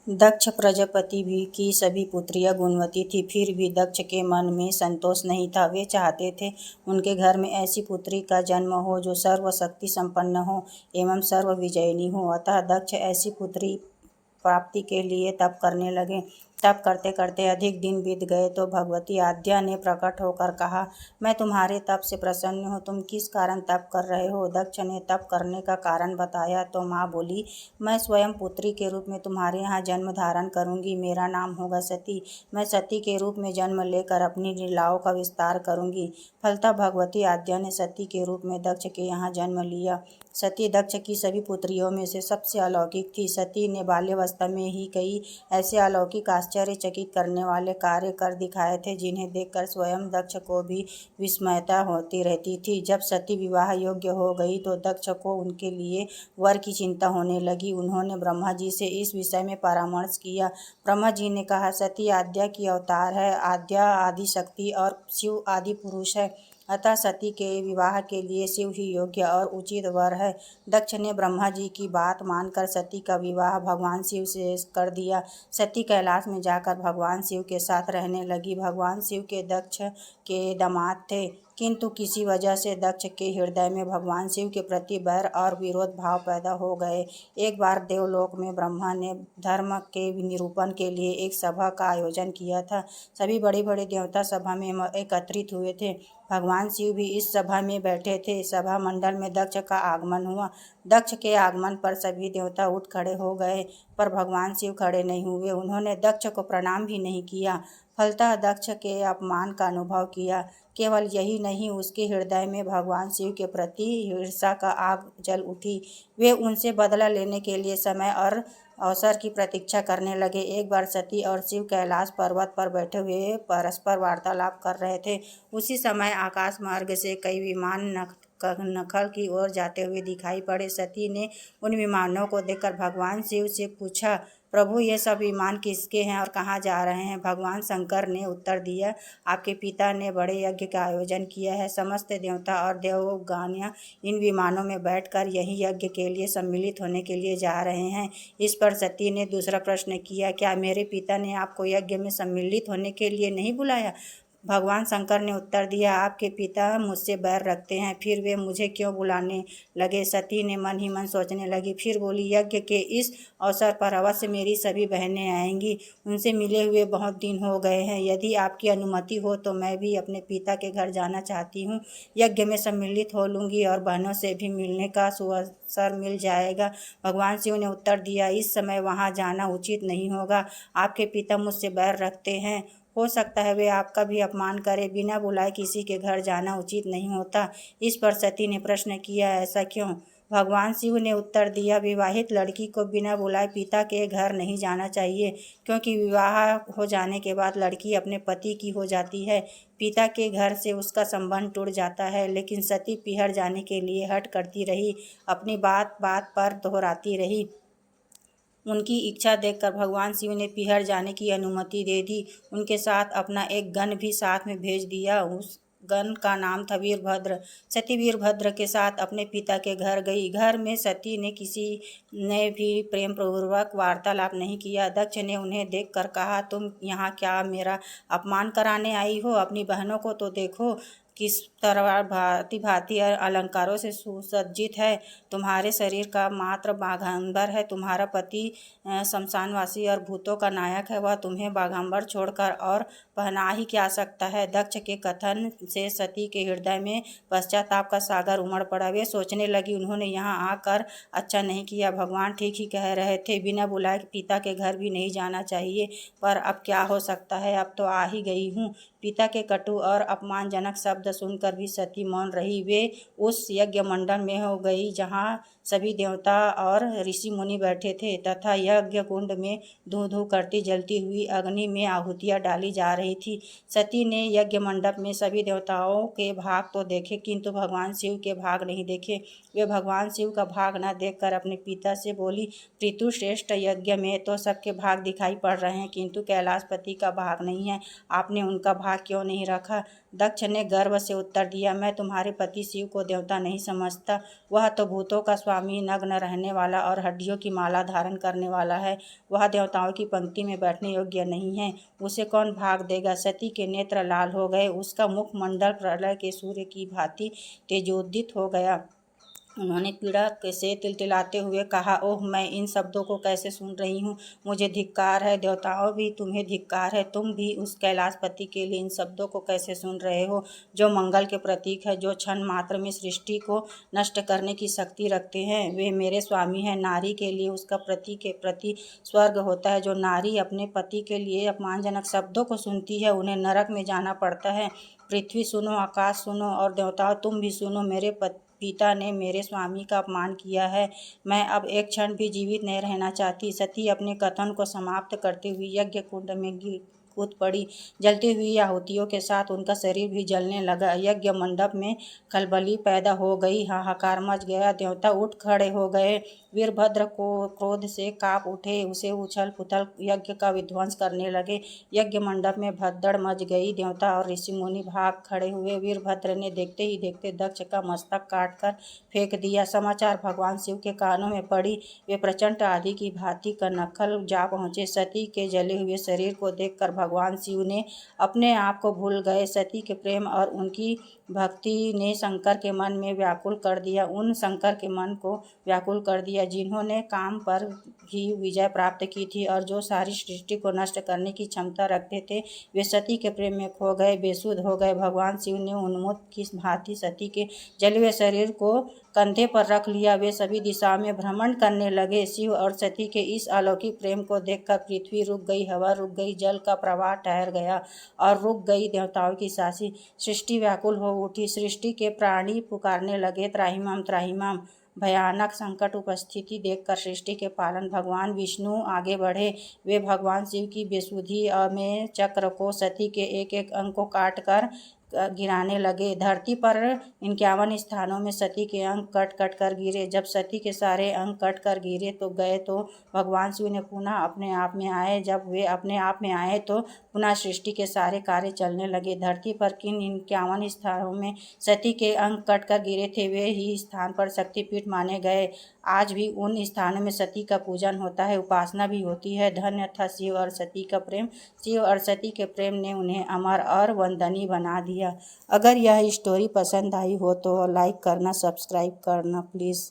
दक्ष प्रजापति भी की सभी पुत्रियां गुणवती थी, फिर भी दक्ष के मन में संतोष नहीं था। वे चाहते थे उनके घर में ऐसी पुत्री का जन्म हो जो सर्वशक्ति संपन्न हो एवं सर्व विजयिनी हो। अतः दक्ष ऐसी पुत्री प्राप्ति के लिए तप करने लगे। तप करते करते अधिक दिन बीत गए तो भगवती आद्या ने प्रकट होकर कहा, मैं तुम्हारे तप से प्रसन्न हूँ। तुम किस कारण तप कर रहे हो? दक्ष ने तप करने का कारण बताया तो माँ बोली, मैं स्वयं पुत्री के रूप में तुम्हारे यहाँ जन्म धारण करूंगी। मेरा नाम होगा सती। मैं सती के रूप में जन्म लेकर अपनी लीलाओं का विस्तार करूंगी। फलतः भगवती आद्या ने सती के रूप में दक्ष के यहाँ जन्म लिया। सती दक्ष की सभी पुत्रियों में से सबसे अलौकिक थी। सती ने बाल्यावस्था में ही कई ऐसे अलौकिक आश्चर्यचकित करने वाले कार्य कर दिखाए थे जिन्हें देखकर स्वयं दक्ष को भी विस्मयता होती रहती थी। जब सती विवाह योग्य हो गई तो दक्ष को उनके लिए वर की चिंता होने लगी। उन्होंने ब्रह्मा जी से इस विषय में परामर्श किया। ब्रह्मा जी ने कहा, सती आद्या की अवतार है। आद्या आदि शक्ति और शिव आदि पुरुष है, अतः सती के विवाह के लिए शिव ही योग्य और उचित वर है। दक्ष ने ब्रह्मा जी की बात मानकर सती का विवाह भगवान शिव से कर दिया। सती कैलाश में जाकर भगवान शिव के साथ रहने लगी। भगवान शिव के दक्ष के दामाद थे, किंतु किसी वजह से दक्ष के हृदय में भगवान शिव के प्रति बैर और विरोध भाव पैदा हो गए। एक बार देवलोक में ब्रह्मा ने धर्म के निरूपण के लिए एक सभा का आयोजन किया था। सभी बड़े बड़े देवता सभा में एकत्रित हुए थे। भगवान शिव भी इस सभा में बैठे थे। सभा मंडल में दक्ष का आगमन हुआ। दक्ष के आगमन पर सभी देवता उठ खड़े हो गए, पर भगवान शिव खड़े नहीं हुए। उन्होंने दक्ष को प्रणाम भी नहीं किया। फलतः दक्ष के अपमान का अनुभव किया। केवल यही नहीं, उसके हृदय में भगवान शिव के प्रति ईर्ष्या का आग जल उठी। वे उनसे बदला लेने के लिए समय और अवसर की प्रतीक्षा करने लगे। एक बार सती और शिव कैलाश पर्वत पर बैठे हुए परस्पर वार्तालाप कर रहे थे। उसी समय आकाश मार्ग से कई विमान नखल की ओर जाते हुए दिखाई पड़े। सती ने उन विमानों को देखकर भगवान शिव से पूछा, प्रभु, ये सब विमान किसके हैं और कहाँ जा रहे हैं? भगवान शंकर ने उत्तर दिया, आपके पिता ने बड़े यज्ञ का आयोजन किया है। समस्त देवता और देवगण इन विमानों में बैठकर यही यज्ञ के लिए सम्मिलित होने के लिए जा रहे हैं। इस पर सती ने दूसरा प्रश्न किया, क्या मेरे पिता ने आपको यज्ञ में सम्मिलित होने के लिए नहीं बुलाया? भगवान शंकर ने उत्तर दिया, आपके पिता मुझसे बैर रखते हैं, फिर वे मुझे क्यों बुलाने लगे? सती ने मन ही मन सोचने लगी। फिर बोली, यज्ञ के इस अवसर पर अवश्य मेरी सभी बहनें आएंगी। उनसे मिले हुए बहुत दिन हो गए हैं। यदि आपकी अनुमति हो तो मैं भी अपने पिता के घर जाना चाहती हूँ। यज्ञ में सम्मिलित हो लूँगी और बहनों से भी मिलने का सुअवसर मिल जाएगा। भगवान शिव ने उत्तर दिया, इस समय वहाँ जाना उचित नहीं होगा। आपके पिता मुझसे बैर रखते हैं। हो सकता है वे आपका भी अपमान करें। बिना बुलाए किसी के घर जाना उचित नहीं होता। इस पर सती ने प्रश्न किया, ऐसा क्यों? भगवान शिव ने उत्तर दिया, विवाहित लड़की को बिना बुलाए पिता के घर नहीं जाना चाहिए, क्योंकि विवाह हो जाने के बाद लड़की अपने पति की हो जाती है। पिता के घर से उसका संबंध टूट जाता है। लेकिन सती पीहर जाने के लिए हठ करती रही, अपनी बात बात पर दोहराती रही। उनकी इच्छा देखकर भगवान शिव ने पीहर जाने की अनुमति दे दी। उनके साथ अपना एक गण भी साथ में भेज दिया। उस गण का नाम था वीरभद्र। सती वीरभद्र के साथ अपने पिता के घर गई। घर में सती ने किसी ने भी प्रेम पूर्वक वार्तालाप नहीं किया। दक्ष ने उन्हें देखकर कहा, तुम यहाँ क्या मेरा अपमान कराने आई हो? अपनी बहनों को तो देखो, किस तरह भांति भांति अलंकारों से सुसज्जित है। तुम्हारे शरीर का मात्र बाघांबर है। तुम्हारा पति शमशानवासी और भूतों का नायक है। वह तुम्हें बाघांबर छोड़कर और पहना ही क्या सकता है? दक्ष के कथन से सती के हृदय में पश्चाताप का सागर उमड़ पड़ा। वे सोचने लगी, उन्होंने यहाँ आकर अच्छा नहीं किया। भगवान ठीक ही कह रहे थे, बिना बुलाए पिता के घर भी नहीं जाना चाहिए। पर अब क्या हो सकता है, अब तो आ ही गई हूँ। पिता के कटु और अपमानजनक शब्द सुनकर भी सती मौन रही। वे उस यज्ञ मंडल में हो गई जहाँ सभी देवता और ऋषि मुनि बैठे थे तथा यज्ञ कुंड में धूं धूं करती जलती हुई अग्नि में आहुतियाँ डाली जा रही थी। सती ने यज्ञ मंडप में सभी देवताओं के भाग तो देखे, किंतु भगवान शिव के भाग नहीं देखे। वे भगवान शिव का भाग न देखकर अपने पिता से बोली, पितृश्रेष्ठ, यज्ञ में तो सबके भाग दिखाई पड़ रहे हैं, किंतु कैलाशपति का भाग नहीं है। आपने उनका भाग क्यों नहीं रखा? दक्ष ने गर्व से उत्तर दिया, मैं तुम्हारे पति शिव को देवता नहीं समझता। वह तो भूतों का स्वामी, नग्न रहने वाला और हड्डियों की माला धारण करने वाला है। वह देवताओं की पंक्ति में बैठने योग्य नहीं है। उसे कौन भाग देगा। सती के नेत्र लाल हो गए, उसका मुखमंडल प्रलय के सूर्य की भांति तेजोदित हो गया। उन्होंने पीड़ा से तिलतिलाते हुए कहा, ओह, मैं इन शब्दों को कैसे सुन रही हूँ। मुझे धिक्कार है। देवताओं भी तुम्हें धिक्कार है। तुम भी उस कैलाशपति के लिए इन शब्दों को कैसे सुन रहे हो, जो मंगल के प्रतीक है, जो क्षण मात्र में सृष्टि को नष्ट करने की शक्ति रखते हैं। वे मेरे स्वामी हैं। नारी के लिए उसका पति के प्रति स्वर्ग होता है। जो नारी अपने पति के लिए अपमानजनक शब्दों को सुनती है, उन्हें नरक में जाना पड़ता है। पृथ्वी सुनो, आकाश सुनो और देवताओं तुम भी सुनो। मेरे पिता ने मेरे स्वामी का अपमान किया है। मैं अब एक क्षण भी जीवित नहीं रहना चाहती। सती अपने कथन को समाप्त करते हुए यज्ञ कुंड में कूद पड़ी। जलती हुई आहुतियों के साथ उनका शरीर भी जलने लगा। यज्ञ मंडप में खलबली पैदा हो गई। हाहाकार मच गया। देवता उठ खड़े हो गए। वीरभद्र को क्रोध से कांप उठे। उसे उछल पुथल यज्ञ का विध्वंस करने लगे। यज्ञ मंडप में भगदड़ मच गई। देवता और ऋषि मुनि भाग खड़े हुए। वीरभद्र ने देखते ही देखते दक्ष का मस्तक काट कर फेंक दिया। समाचार भगवान शिव के कानों में पड़ी। वे प्रचंड आंधी की भांति कनखल जा पहुँचे। सती के जले हुए शरीर को देखकर भगवान शिव ने अपने आप को भूल गए। सती के प्रेम और उनकी भक्ति ने शंकर के मन में व्याकुल कर दिया। उन शंकर के मन को व्याकुल कर दिया जिन्होंने काम पर भी विजय प्राप्त की थी और जो सारी सृष्टि को नष्ट करने की क्षमता रखते थे। वे सती के प्रेम में खो गए, बेसुध हो गए। भगवान शिव ने उन्मत्त की भांति सती के जले हुए शरीर को कंधे पर रख लिया। वे सभी दिशाओं में भ्रमण करने लगे। शिव और सती के इस अलौकिक प्रेम को देखकर पृथ्वी रुक गई, हवा रुक गई, जल का प्रवाह ठहर गया और रुक गई देवताओं की सांसें। सृष्टि व्याकुल हो उठी। सृष्टि के प्राणी पुकारने लगे, त्राहिमाम त्राहिमाम। भयानक संकट उपस्थिति देखकर सृष्टि के पालन भगवान विष्णु आगे बढ़े। वे भगवान शिव की बेसुधी में चक्र को, सती के एक एक अंग को काट कर गिराने लगे। धरती पर 51 स्थानों में सती के अंग कट कट कर गिरे। जब सती के सारे अंग कट कर गिरे तो गए तो भगवान शिव ने पुनः अपने आप में आए। जब वे अपने आप में आए तो पुनः सृष्टि के सारे कार्य चलने लगे। धरती पर किन 51 स्थानों में सती के अंग कट कर गिरे थे, वे ही स्थान पर शक्तिपीठ माने गए। आज भी उन स्थानों में सती का पूजन होता है, उपासना भी होती है। धन्य था शिव और सती का प्रेम। शिव और सती के प्रेम ने उन्हें अमर और वंदनीय बना दिया। अगर यह स्टोरी पसंद आई हो तो लाइक करना, सब्सक्राइब करना प्लीज़।